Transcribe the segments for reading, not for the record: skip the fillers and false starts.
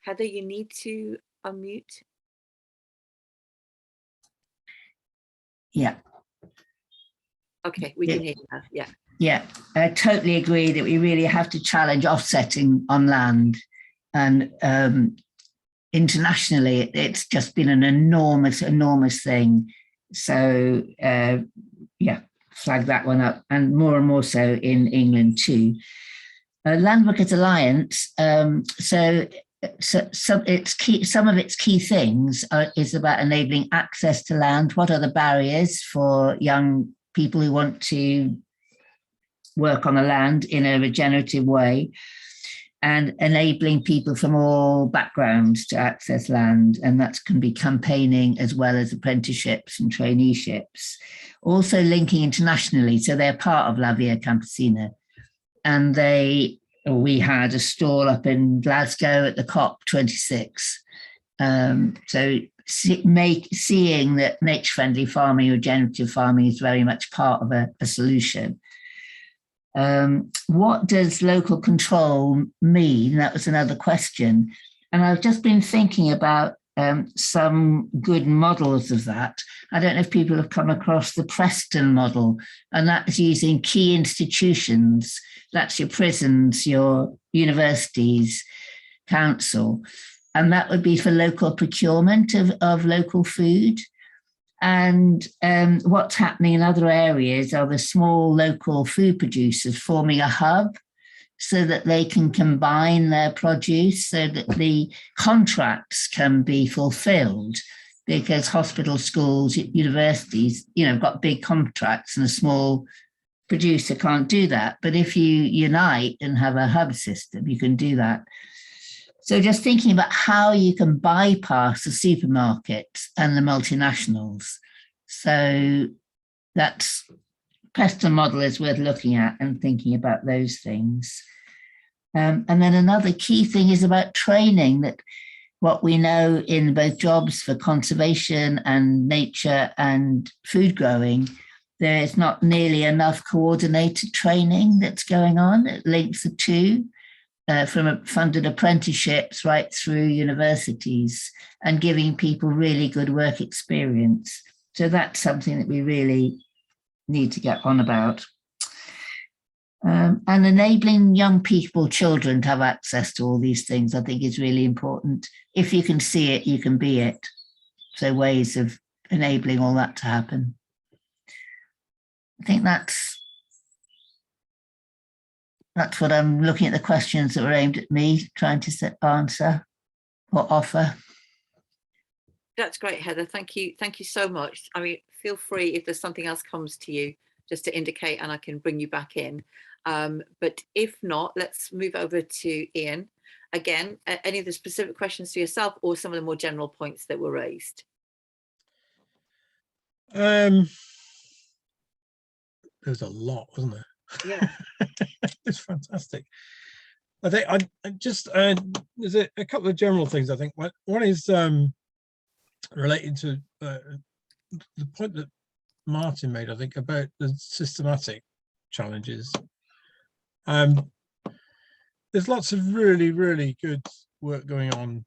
Heather, you need to unmute. Yeah. Okay, we can hear you now. Yeah. Yeah, I totally agree that we really have to challenge offsetting on land. And internationally, it's just been an enormous, enormous thing. So, yeah, flag that one up, and more so in England too. Landworkers Alliance, so its key, some of its key things is about enabling access to land. What are the barriers for young people who want to work on the land in a regenerative way, and enabling people from all backgrounds to access land. And that can be campaigning as well as apprenticeships and traineeships. Also linking internationally, so they're part of La Via Campesina. And we had a stall up in Glasgow at the COP26. So seeing that nature-friendly farming, regenerative farming is very much part of a solution. What does local control mean? That was another question. And I've just been thinking about some good models of that. I don't know if people have come across the Preston model, and that's using key institutions. That's your prisons, your universities, council. And that would be for local procurement of local food. And what's happening in other areas are the small local food producers forming a hub so that they can combine their produce so that the contracts can be fulfilled, because hospitals, schools, universities, got big contracts and a small producer can't do that. But if you unite and have a hub system, you can do that. So just thinking about how you can bypass the supermarkets and the multinationals. So that's Preston model is worth looking at and thinking about those things. And then another key thing is about training, that what we know in both jobs for conservation and nature and food growing, there is not nearly enough coordinated training that's going on. It links the two. From funded apprenticeships right through universities, and giving people really good work experience. So that's something that we really need to get on about. And enabling young people, children, to have access to all these things, I think is really important. If you can see it, you can be it. So ways of enabling all that to happen. I think that's what I'm looking at, the questions that were aimed at me, trying to answer or offer. That's great, Heather. Thank you. Thank you so much. I mean, feel free if there's something else comes to you, just to indicate and I can bring you back in. But if not, let's move over to Ian. Again, any of the specific questions to yourself or some of the more general points that were raised? There's a lot, wasn't there? Yeah. It's fantastic. I think I just there's a couple of general things. I think one is related to the point that Martin made, I think, about the systematic challenges. There's lots of really, really good work going on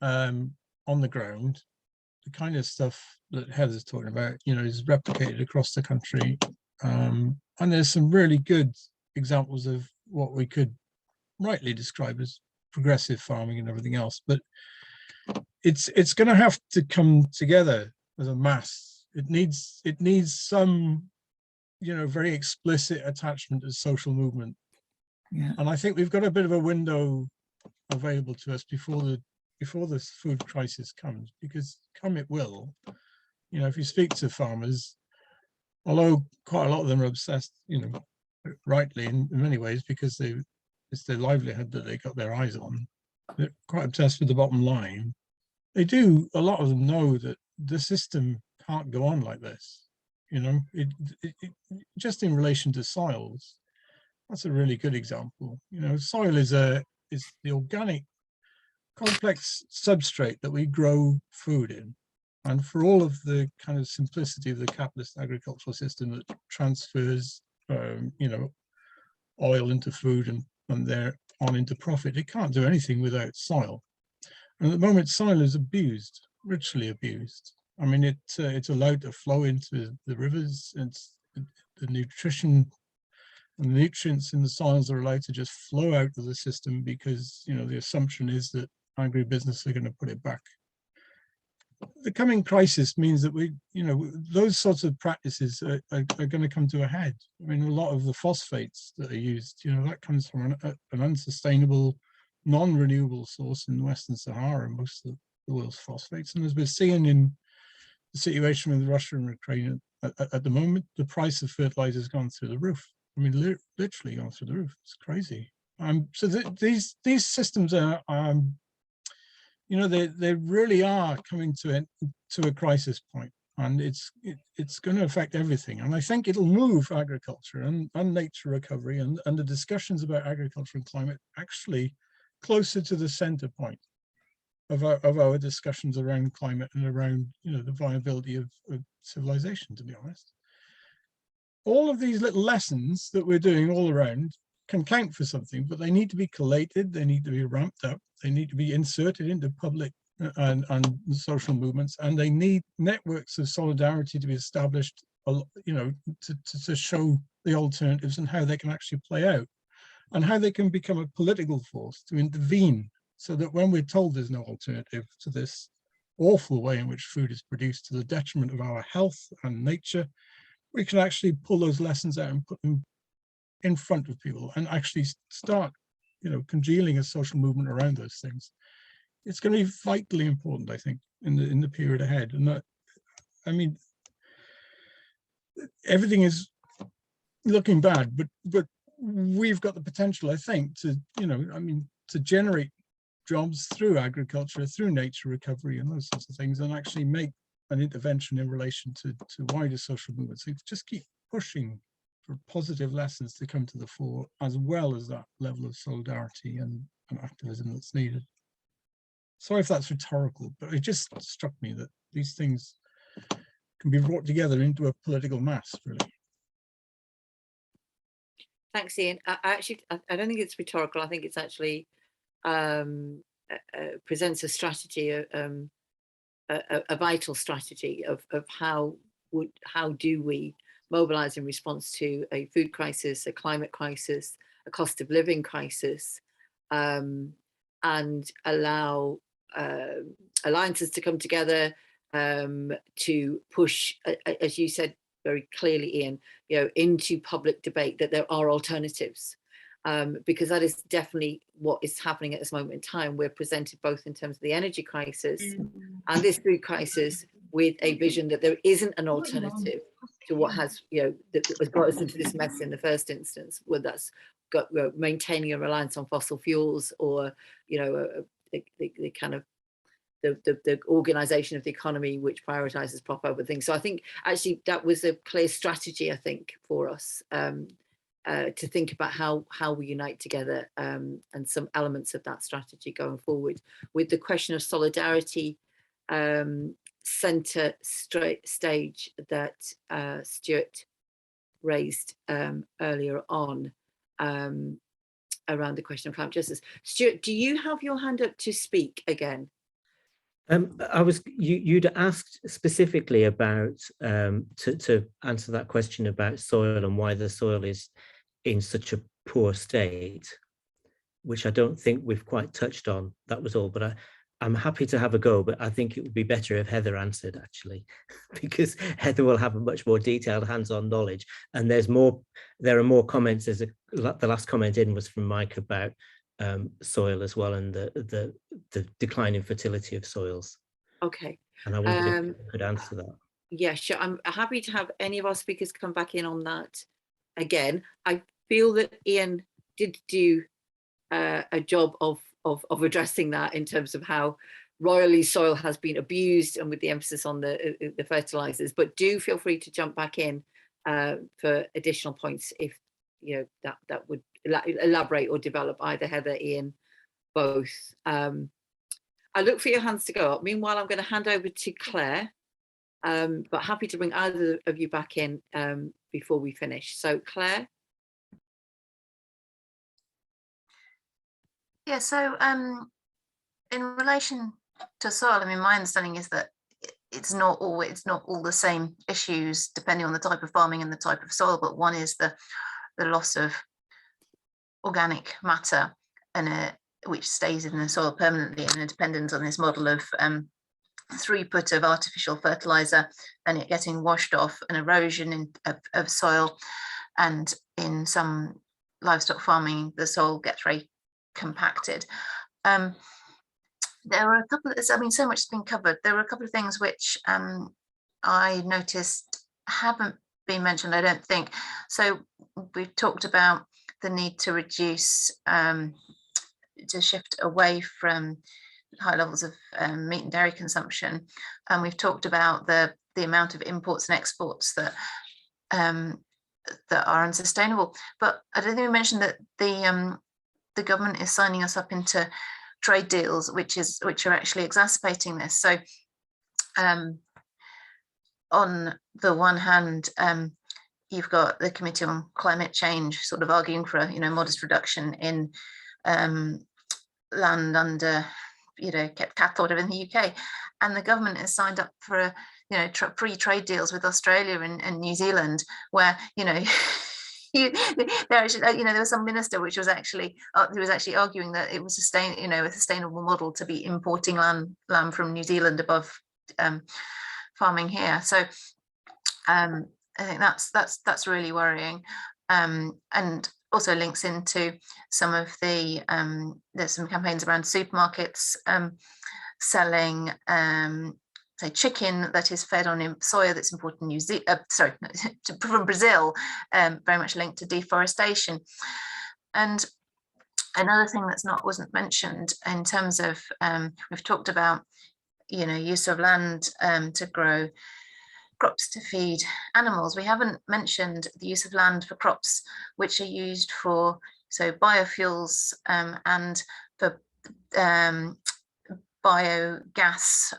the ground. The kind of stuff that Heather's talking about, is replicated across the country. And there's some really good examples of what we could rightly describe as progressive farming and everything else. But it's going to have to come together as a mass. It needs some, very explicit attachment to social movement. Yeah. And I think we've got a bit of a window available to us before this food crisis comes, because come it will. If you speak to farmers, although quite a lot of them are obsessed, rightly in many ways, because it's their livelihood that they got their eyes on. They're quite obsessed with the bottom line. A lot of them know that the system can't go on like this. Just in relation to soils, that's a really good example. Soil is the organic complex substrate that we grow food in. And for all of the kind of simplicity of the capitalist agricultural system that transfers, oil into food and there on into profit. It can't do anything without soil. And at the moment, soil is abused, richly abused. I mean, it's allowed to flow into the rivers. It's the nutrition and the nutrients in the soils are allowed to just flow out of the system because, you know, the assumption is that agribusiness are going to put it back. The coming crisis means that we, you know, those sorts of practices are going to come to a head. I mean, a lot of the phosphates that are used, you know, that comes from an unsustainable, non-renewable source in the Western Sahara, most of the world's phosphates. And as we're seeing in the situation with Russia and Ukraine at the moment, the price of fertilizer has gone through the roof. I mean, literally gone through the roof. It's crazy. So these systems are, you know, they really are coming to a crisis point, and it's going to affect everything. And I think it'll move agriculture and nature recovery and the discussions about agriculture and climate actually closer to the center point of our discussions around climate and around, you know, the viability of civilization, to be honest. All of these little lessons that we're doing all around can count for something, but they need to be collated, they need to be ramped up, they need to be inserted into public and social movements, and they need networks of solidarity to be established, you know, to show the alternatives and how they can actually play out, and how they can become a political force to intervene, so that when we're told there's no alternative to this awful way in which food is produced to the detriment of our health and nature, we can actually pull those lessons out and put them in front of people and actually start, you know, congealing a social movement around those things. It's going to be vitally important, I think, in the period ahead. And that, I mean, everything is looking bad, but we've got the potential, I think, to, you know, I mean, to generate jobs through agriculture, through nature recovery and those sorts of things, and actually make an intervention in relation to wider social movements. So just keep pushing for positive lessons to come to the fore, as well as that level of solidarity and activism that's needed. Sorry if that's rhetorical, but it just struck me that these things can be brought together into a political mass, really. Thanks, Ian. I don't think it's rhetorical. I think it's actually presents a strategy, a vital strategy of how do we mobilize in response to a food crisis, a climate crisis, a cost of living crisis, and allow alliances to come together to push, as you said very clearly, Ian, you know, into public debate that there are alternatives, because that is definitely what is happening at this moment in time. We're presented both in terms of the energy crisis and this food crisis with a vision that there isn't an alternative to what has, you know, that has got us into this mess in the first instance, whether that's got maintaining a reliance on fossil fuels, or, you know, the kind of the organization of the economy which prioritizes profit over things. So I think actually that was a clear strategy, I think, for us to think about how we unite together, and some elements of that strategy going forward, with the question of solidarity center stage that Stuart raised earlier on, around the question of climate justice. Stuart, do you have your hand up to speak again? You'd asked specifically about to answer that question about soil and why the soil is in such a poor state, which I don't think we've quite touched on. That was all, but I'm happy to have a go, but I think it would be better if Heather answered, actually, because Heather will have a much more detailed hands-on knowledge. And there are more comments. The last comment in was from Mike about soil as well, and the decline in fertility of soils. Okay. And I wondered if you could answer that. Yeah, sure. I'm happy to have any of our speakers come back in on that again. I feel that Ian did do a job of addressing that in terms of how royally soil has been abused, and with the emphasis on the fertilizers. But do feel free to jump back in for additional points if, you know, that would elaborate or develop, either Heather, Ian, both. I look for your hands to go up. Meanwhile, I'm going to hand over to Claire, but happy to bring either of you back in before we finish. So Claire. Yeah, so in relation to soil, I mean, my understanding is that it's not all the same issues depending on the type of farming and the type of soil, but one is the loss of organic matter and which stays in the soil permanently, and it depends on this model of throughput of artificial fertilizer and it getting washed off, and erosion of soil, and in some livestock farming the soil gets very compacted. There are a couple of, I mean, so much has been covered. There were a couple of things which I noticed haven't been mentioned, I don't think. So we've talked about the need to reduce, to shift away from high levels of meat and dairy consumption. And we've talked about the amount of imports and exports that that are unsustainable. But I don't think we mentioned that the government is signing us up into trade deals, which are actually exacerbating this. So on the one hand, you've got the Committee on Climate Change sort of arguing for a modest reduction in land under kept cattle whatever in the UK, and the government has signed up for free trade deals with Australia and New Zealand, where there was some minister which was actually who was actually arguing that it was a sustainable model to be importing land from New Zealand above farming here. So I think that's really worrying, and also links into some of the there's some campaigns around supermarkets selling say chicken that is fed on soya that's imported from Brazil, very much linked to deforestation. And another thing wasn't mentioned in terms of we've talked about use of land to grow crops to feed animals. We haven't mentioned the use of land for crops which are used for biofuels and for biogas,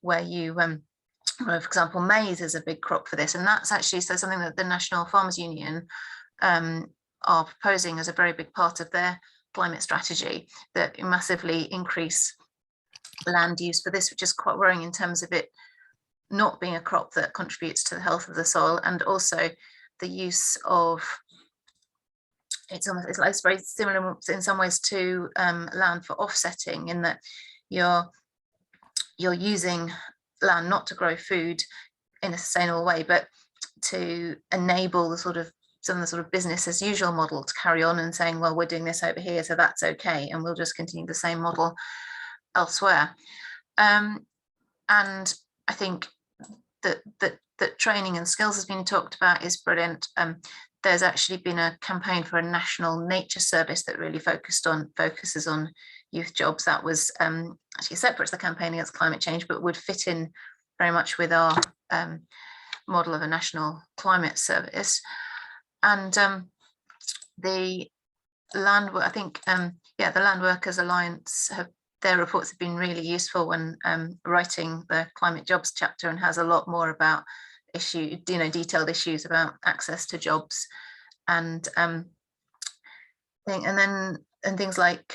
where you for example, maize is a big crop for this, and that's actually something that the National Farmers Union are proposing as a very big part of their climate strategy, that massively increase land use for this, which is quite worrying in terms of it not being a crop that contributes to the health of the soil, and also the use of it's very similar in some ways to land for offsetting, in that you're using land not to grow food in a sustainable way, but to enable the sort of business as usual model to carry on, and saying, well, we're doing this over here, so that's okay, and we'll just continue the same model elsewhere. And I think that training and skills has been talked about is brilliant. There's actually been a campaign for a national nature service that really focuses on youth jobs. That was actually separate to the campaign against climate change, but would fit in very much with our model of a national climate service. And the Landworkers Alliance their reports have been really useful when writing the climate jobs chapter, and has a lot more about detailed issues about access to jobs, and things like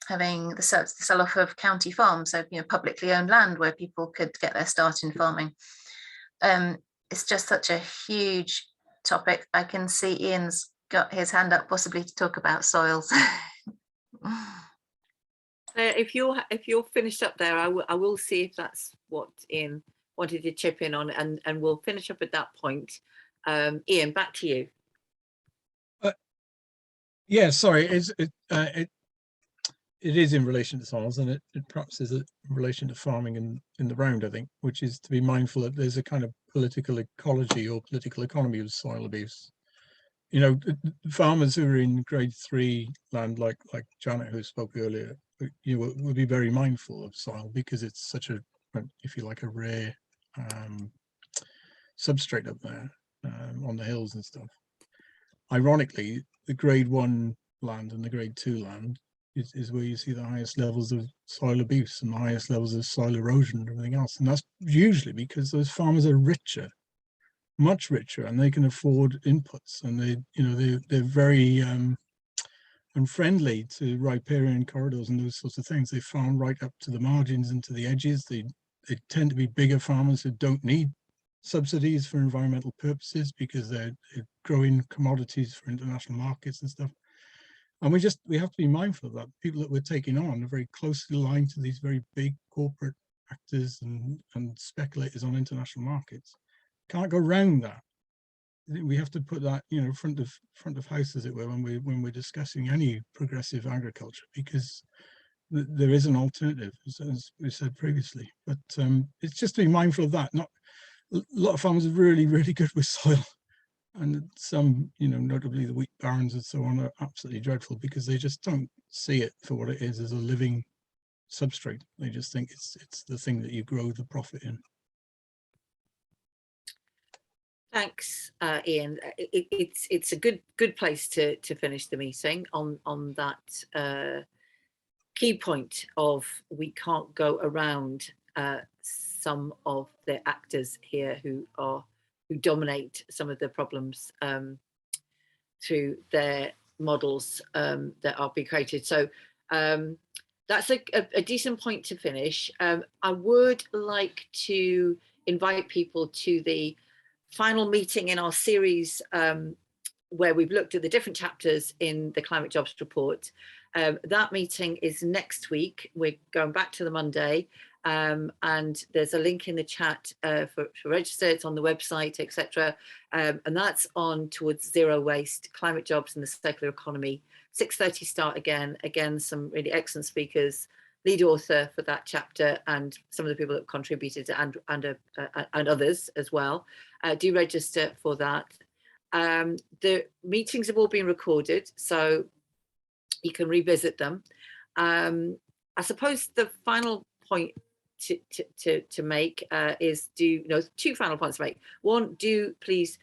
having the sell-off of county farms, so publicly owned land where people could get their start in farming. It's just such a huge topic. I can see Ian's got his hand up, possibly to talk about soils. If you're finished up there, I will see if that's what Ian wanted to chip in on, and we'll finish up at that point. Ian, back to you. Yeah, sorry, it is in relation to soils, and it perhaps is in relation to farming in the round, I think, which is to be mindful that there's a kind of political ecology or political economy of soil abuse. Farmers who are in grade 3 land, like Janet, who spoke earlier, would be very mindful of soil, because it's such a, if you like, a rare substrate up there on the hills and stuff. Ironically, the grade 1 land and the grade 2 land is where you see the highest levels of soil abuse and the highest levels of soil erosion and everything else, and that's usually because those farmers are richer, much richer, and they can afford inputs, and they're very and friendly to riparian corridors and those sorts of things. They farm right up to the margins and to the edges. They tend to be bigger farmers who don't need subsidies for environmental purposes because they're growing commodities for international markets and stuff. And we have to be mindful of that. People that we're taking on are very closely aligned to these very big corporate actors and speculators on international markets. Can't go around that. I think we have to put that, you know, front of house, as it were, when we're discussing any progressive agriculture, because there is an alternative, as we said previously. But it's just to be mindful of that. Not a lot of farmers are really, really good with soil, and some, you know, notably the wheat barons and so on, are absolutely dreadful because they just don't see it for what it is, as a living substrate. They just think it's the thing that you grow the profit in. Thanks, Ian. It's a good place to finish the meeting on that key point of we can't go around some of the actors here who dominate some of the problems through their models that are being created. So that's a decent point to finish. I would like to invite people to the final meeting in our series where we've looked at the different chapters in the Climate Jobs Report. That meeting is next week. We're going back to the Monday, and there's a link in the chat for register. It's on the website, etc. And that's on towards zero waste, climate jobs and the circular economy. 6:30 start again. Again, some really excellent speakers, lead author for that chapter, and some of the people that contributed, and others as well. Do register for that. The meetings have all been recorded, so you can revisit them. I suppose the final point to make is two final points to make. One, do please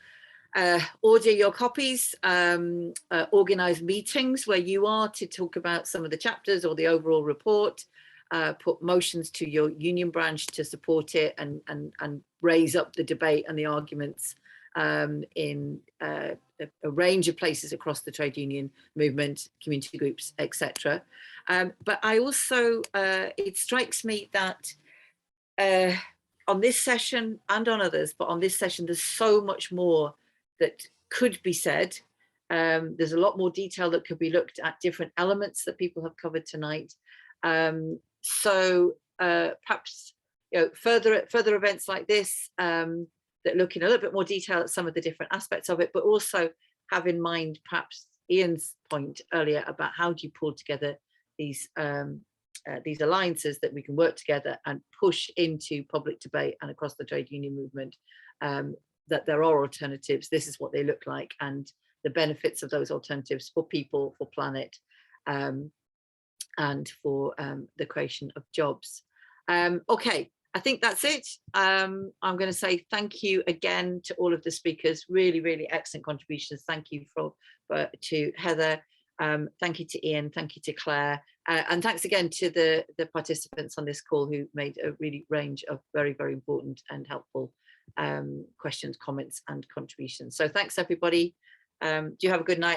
order your copies, organize meetings where you are to talk about some of the chapters or the overall report, put motions to your union branch to support it and raise up the debate and the arguments in a range of places across the trade union movement, community groups, etc. But I also, it strikes me that on this session and on others, but on this session, there's so much more that could be said. There's a lot more detail that could be looked at, different elements that people have covered tonight. So perhaps, you know, further events like this that look in a little bit more detail at some of the different aspects of it, but also have in mind perhaps Ian's point earlier about how do you pull together these alliances that we can work together and push into public debate and across the trade union movement, that there are alternatives. This is what they look like, and the benefits of those alternatives for people, for planet, and for the creation of jobs. Okay, I think that's it. I'm going to say thank you again to all of the speakers. Really, really excellent contributions. Thank you to Heather. Thank you to Ian. Thank you to Claire. And thanks again to the participants on this call who made a really range of very, very important and helpful questions, comments, and contributions. So thanks, everybody. Do you have a good night?